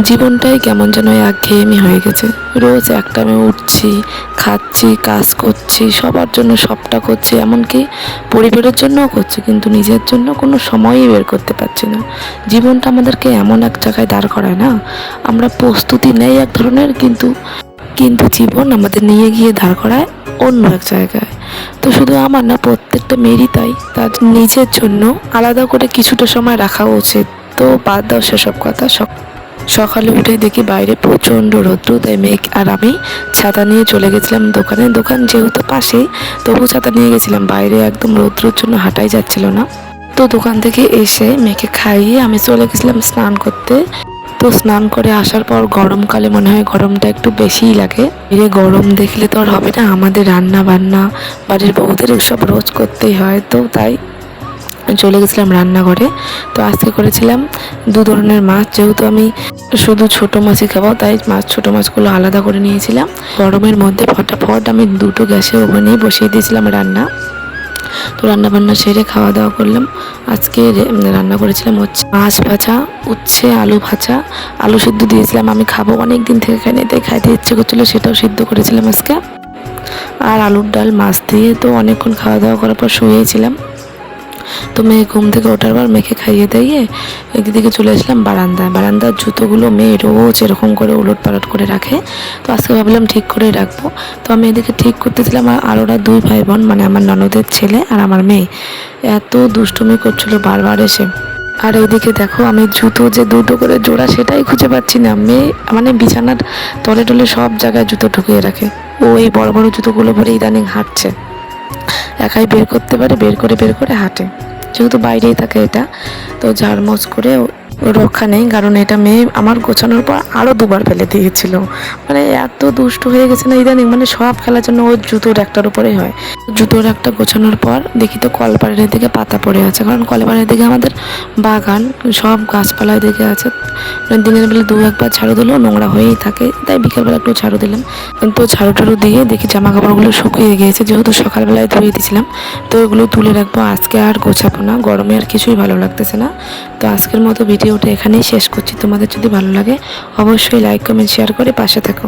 জীবনটাই কেমন যেন একঘেয়েমি হয়ে গেছে। রোজ একটানে উঠছি, খাচ্ছি, কাজ করছি, সবার জন্য সবটা করছি, এমনকি পরিবারের জন্যও করছি, কিন্তু নিজের জন্য কোনো সময়ই বের করতে পারছি না। জীবনটা আমাদেরকে এমন এক জায়গায় দাঁড় করায় না, আমরা প্রস্তুতি নেই এক ধরনের, কিন্তু কিন্তু জীবন আমাদের নিয়ে গিয়ে দাঁড় করায় অন্য এক জায়গায়। তো শুধু আমার না, প্রত্যেকটা মেয়েরই তাই, তার নিজের জন্য আলাদা করে কিছুটা সময় রাখা উচিত। তো বাদ দাও সেসব কথা। সকালে উঠে দেখি বাইরে প্রচণ্ড রৌদ্র, তাই মেঘ আর আমি ছাতা নিয়ে চলে গেছিলাম দোকানে। দোকান যেহেতু পাশেই, তবু ছাতা নিয়ে গেছিলাম, বাইরে একদম রৌদ্রের জন্য হাঁটাই যাচ্ছিল না। তো দোকান থেকে এসে মেয়েকে খাইয়ে আমি চলে গেছিলাম স্নান করতে। তো স্নান করে আসার পর গরমকালে মনে হয় গরমটা একটু বেশিই লাগে। এর গরম দেখলে তো আর হবে না, আমাদের রান্না বান্না বাড়ির বউদের এসব রোজ করতেই হয়, তো তাই চলে গেছিলাম রান্নাঘরে। তো আজকে করেছিলাম দু ধরনের মাছ, যেহেতু আমি শুধু ছোটো মাছই খাবো, তাই ছোটো মাছগুলো আলাদা করে নিয়েছিলাম। গরমের মধ্যে ফটাফট আমি দুটো গ্যাসে ওভেনেই বসিয়ে দিয়েছিলাম রান্না। তো রান্না বান্না সেরে খাওয়া দাওয়া করলাম। আজকে রান্না করেছিলাম হচ্ছে মাছ ভাজা, উচ্ছে আলু ভাজা, আলু সিদ্ধ দিয়েছিলাম। আমি খাবো, অনেক দিন থেকে খাইনি, তাই খাইতে ইচ্ছে করছিলো, সেটাও সিদ্ধ করেছিলাম আজকে। আর আলুর ডাল মাছ দিয়ে। তো অনেকক্ষণ খাওয়া দাওয়া করার পর শুয়েছিলাম। তো মেয়ে ঘুম থেকে ওঠার পর মেয়েকে খাইয়ে দিয়ে একদিকে চলে আসলাম বারান্দার জুতোগুলো মেয়ে রোজ এরকম করে উলট পালট করে রাখে। তো আজকে ভাবলাম ঠিক করে রাখবো। তো আমি এদিকে ঠিক করতেছিলাম, আর ওরা দুই ভাই বোন, মানে আমার ননদের ছেলে আর আমার মেয়ে, এত দুষ্টুমি করছিল বারবার এসে। আর ওইদিকে দেখো, আমি জুতো যে দুটো করে জোড়া সেটাই খুঁজে পাচ্ছি না। মেয়ে মানে বিছানার তলে টলে সব জায়গায় জুতো ঢুকিয়ে রাখে। ও এই বড় বড় জুতোগুলো পরে ইদানিং হাঁটছে, একাই বের করতে পারে, বের করে হাঁটে, যেহেতু বাইরেই থাকে এটা। তো ঝাড়মোছ করে রক্ষা নেই, কারণ এটা মেয়ে আমার গোছানোর পর আরও দুবার ফেলে দিয়েছিল। মানে এত দুষ্ট হয়ে গেছে না ইদানিং, মানে সব খেলার জন্য ওর জুতোর একটার উপরেই হয়। জুতোর একটা গোছানোর পর দেখি তো কলপাড়ের দিকে পাতা পড়ে আছে, কারণ কলপাড়ের দিকে আমাদের বাগান, সব গাছপালার দিকে আছে। মানে দিনের বেলা দু একবার ঝাড়ু দিলেও নোংরা হয়েই থাকে, তাই বিকেলবেলা একটু ঝাড়ু দিলাম। তো ঝাড়ু টাড়ু দিয়ে দেখি জামা কাপড়গুলো শুকিয়ে গিয়েছে, যেহেতু সকালবেলায় ধুয়ে দিয়েছিলাম। তো এগুলো তুলে রাখবো, আজকে আর গোছাবো না, গরমে আর কিছুই ভালো লাগতেছে না। তো আজকের মতো ভিডিওটা এখানেই শেষ করছি। তোমাদের যদি ভালো লাগে অবশ্যই লাইক কমেন্ট শেয়ার করে পাশে থাকো।